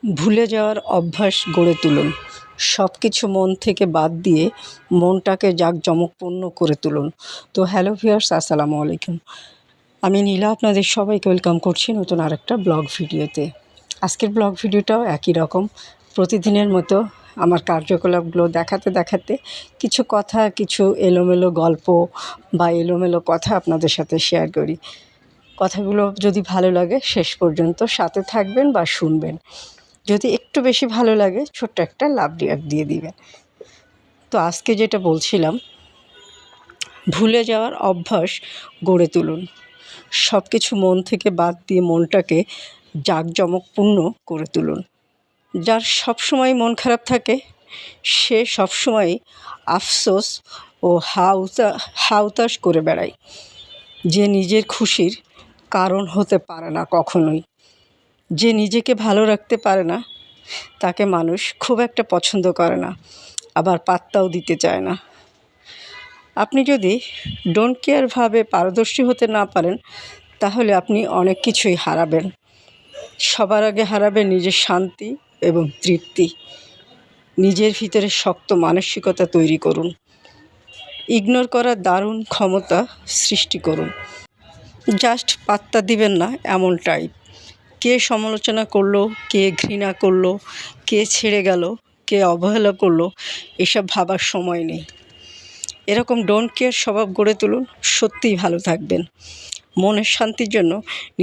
ভুলে যাওয়ার অভ্যাস গড়ে তুলুন। সব কিছু মন থেকে বাদ দিয়ে মনটাকে জাঁকজমকপূর্ণ করে তুলুন। তো হ্যালো ভিউয়ার্স, আসসালামু আলাইকুম। আমি নীলা আপনাদের সবাইকে ওয়েলকাম করছি নতুন আরেকটা ব্লগ ভিডিওতে। আজকের ব্লগ ভিডিওটাও একই রকম, প্রতিদিনের মতো আমার কার্যকলাপগুলো দেখাতে দেখাতে কিছু কথা, কিছু এলোমেলো গল্প বা এলোমেলো কথা আপনাদের সাথে শেয়ার করি। কথাগুলো যদি ভালো লাগে শেষ পর্যন্ত সাথে থাকবেন বা শুনবেন। যদি একটু বেশি ভালো লাগে ছোট্ট একটা লাভ রিঅ্যাক্ট দিয়ে দিবেন। তো আজকে যেটা বলছিলাম, ভুলে যাওয়ার অভ্যাস গড়ে তুলুন। সব কিছু মন থেকে বাদ দিয়ে মনটাকে জাঁকজমকপূর্ণ করে তুলুন। যার সবসময় মন খারাপ থাকে সে সবসময় আফসোস ও হাউতাশ করে বেড়ায়, যে নিজের খুশির কারণ হতে পারে না কখনোই। যে নিজেকে ভালো রাখতে পারে না তাকে মানুষ খুব একটা পছন্দ করে না, আবার পাত্তাও দিতে চায় না। আপনি যদি ডোন্ট কেয়ার ভাবে পারদর্শী হতে না পারেন তাহলে আপনি অনেক কিছুই হারাবেন। সবার আগে হারাবেন নিজের শান্তি এবং তৃপ্তি। নিজের ভিতরে শক্ত মানসিকতা তৈরি করুন। ইগনোর করার দারুণ ক্ষমতা সৃষ্টি করুন। জাস্ট পাত্তা দিবেন না এমন টাইপ। কে সমালোচনা করলো, কে ঘৃণা করলো, কে ছেড়ে গেল, কে অবহেলা করলো, এসব ভাবার সময় নেই। এরকম ডোন্ট কেয়ার স্বভাব গড়ে তুলুন, সত্যিই ভালো থাকবেন। মনের শান্তির জন্য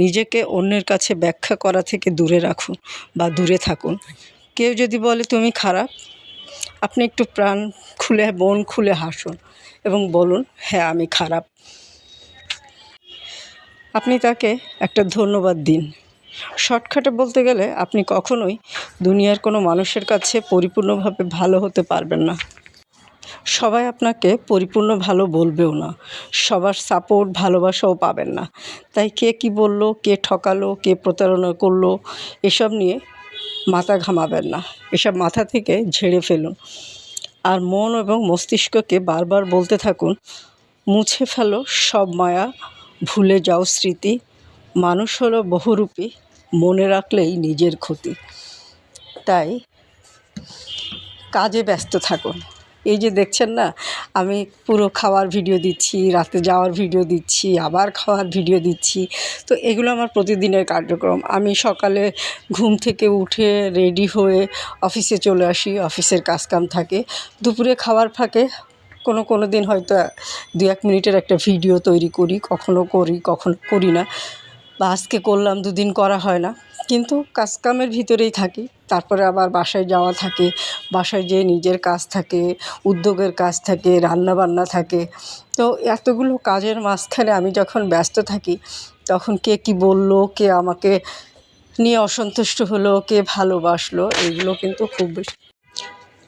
নিজেকে অন্যের কাছে ব্যাখ্যা করা থেকে দূরে রাখুন বা দূরে থাকুন। কেউ যদি বলে তুমি খারাপ, আপনি একটু প্রাণ খুলে, মন খুলে হাসুন এবং বলুন হ্যাঁ আমি খারাপ। আপনি তাকে একটা ধন্যবাদ দিন। শর্টকাটে বলতে গেলে আপনি কখনোই দুনিয়ার কোনো মানুষের কাছে পরিপূর্ণভাবে ভালো হতে পারবেন না। সবাই আপনাকে পরিপূর্ণ ভালো বলবেও না, সবার সাপোর্ট ভালোবাসাও পাবেন না। তাই কে কী বলল, কে ঠকালো, কে প্রতারণা করলো, এসব নিয়ে মাথা ঘামাবেন না। এসব মাথা থেকে ঝেড়ে ফেলুন। আর মন এবং মস্তিষ্ককে বারবার বলতে থাকুন, মুছে ফেলো সব মায়া, ভুলে যাও স্মৃতি। মানুষ হলো বহুরূপী, মনে রাখলেই নিজের ক্ষতি। তাই কাজে ব্যস্ত থাকুন। এই যে দেখছেন না, আমি পুরো খাওয়ার ভিডিও দিচ্ছি, রাতে যাওয়ার ভিডিও দিচ্ছি, আবার খাওয়ার ভিডিও দিচ্ছি। তো এগুলো আমার প্রতিদিনের কার্যক্রম। আমি সকালে ঘুম থেকে উঠে রেডি হয়ে অফিসে চলে আসি, অফিসের কাজকাম থাকে। দুপুরে খাওয়ার ফাঁকে কোনো দিন হয়তো 2-1 মিনিটের একটা ভিডিও তৈরি করি, কখনো করি না, বা আজকে করলাম, 2 দিন করা হয় না। কিন্তু কাজকামের ভিতরেই থাকি। তারপরে আবার বাসায় যাওয়া থাকে, বাসায় যেয়ে নিজের কাজ থাকে, উদ্যোগের কাজ থাকে, রান্নাবান্না থাকে। তো এতগুলো কাজের মাঝখানে আমি যখন ব্যস্ত থাকি তখন কে কী বললো, কে আমাকে নিয়ে অসন্তুষ্ট হলো, কে ভালোবাসলো, এগুলো কিন্তু খুব বেশি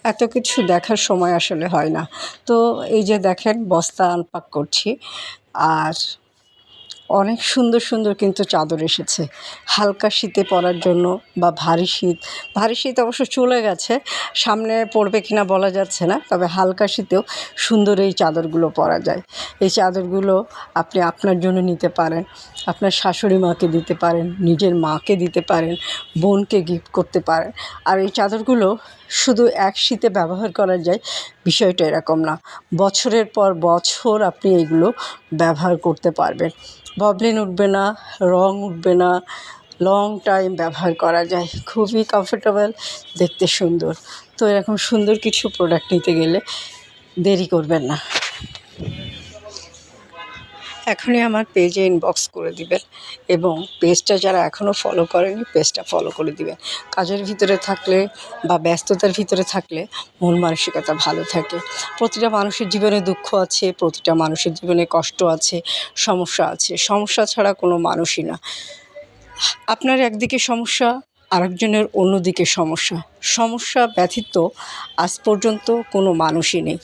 এত কিছু দেখার সময় আসলে হয় না। তো এই যে দেখেন বস্তা আনপ্যাক করছি, আর অনেক সুন্দর সুন্দর কিন্তু চাদর এসেছে হালকা শীতে পরার জন্য, বা ভারী শীত অবশ্য চলে গেছে, সামনে পড়বে কিনা বলা যাচ্ছে না। তবে হালকা শীতেও সুন্দর এই চাদরগুলো পরা যায়। এই চাদরগুলো আপনি আপনার জন্য নিতে পারেন, আপনার শাশুড়ি মাকে দিতে পারেন, নিজের মাকে দিতে পারেন, বোনকে গিফট করতে পারেন। আর এই চাদরগুলো শুধু এক শীতে ব্যবহার করা যায় বিষয়টা এরকম না, বছরের পর বছর আপনি এগুলো ব্যবহার করতে পারবেন। ববলিন উঠবে না, রং উঠবে না, লং টাইম ব্যবহার করা যায়, খুবই কমফোর্টেবল, দেখতে সুন্দর। তো এরকম সুন্দর কিছু প্রোডাক্ট নিতে গেলে দেরি করবেন না, এখনই আমার পেজে ইনবক্স করে দিবেন এবং পেজটা যারা এখনও ফলো করেনি পেজটা ফলো করে দিবেন। কাজের ভিতরে থাকলে বা ব্যস্ততার ভিতরে থাকলে মন মানসিকতা ভালো থাকে। প্রতিটা মানুষের জীবনে দুঃখ আছে, প্রতিটা মানুষের জীবনে কষ্ট আছে, সমস্যা আছে। সমস্যা ছাড়া কোনো মানুষই না। আপনার একদিকে সমস্যা, আরেকজনের অন্যদিকে সমস্যা। সমস্যা ব্যতীত আজ পর্যন্ত কোনো মানুষই নেই।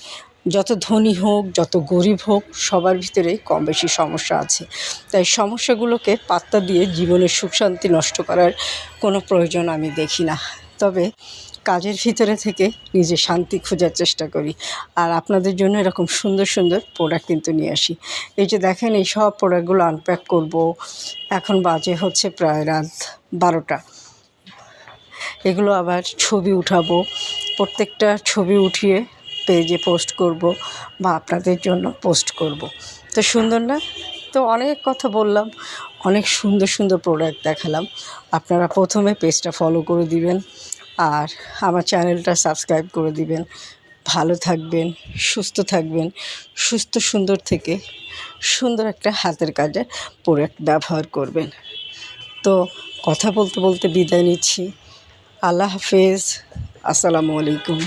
যত ধনী হোক, যত গরিব হোক, সবার ভিতরেই কম বেশি সমস্যা আছে। তাই সমস্যাগুলোকে পাত্তা দিয়ে জীবনের সুখ শান্তি নষ্ট করার কোনো প্রয়োজন আমি দেখি না। তবে কাজের ভিতরে থেকে নিজে শান্তি খোঁজার চেষ্টা করি। আর আপনাদের জন্য এরকম সুন্দর সুন্দর প্রোডাক্ট কিন্তু নিয়ে আসি। এই যে দেখেন, এই সব প্রোডাক্টগুলো আনপ্যাক করব। এখন বাজে হচ্ছে প্রায় রাত 12টা। এগুলো আবার ছবি উঠাবো, প্রত্যেকটা ছবি উঠিয়ে পেজে পোস্ট করব বা আপনাদের জন্য পোস্ট করব। তো সুন্দর না? তো অনেক কথা বললাম, অনেক সুন্দর সুন্দর প্রোডাক্ট দেখালাম। আপনারা প্রথমে পেজটা ফলো করে দিবেন আর আমার চ্যানেলটা সাবস্ক্রাইব করে দিবেন। ভালো থাকবেন, সুস্থ থাকবেন, সুস্থ সুন্দর থেকে সুন্দর একটা হাতের কাজের প্রোডাক্ট ব্যবহার করবেন। তো কথা বলতে বলতে বিদায় নিচ্ছি। আল্লাহ হাফেজ, আসসালামু আলাইকুম।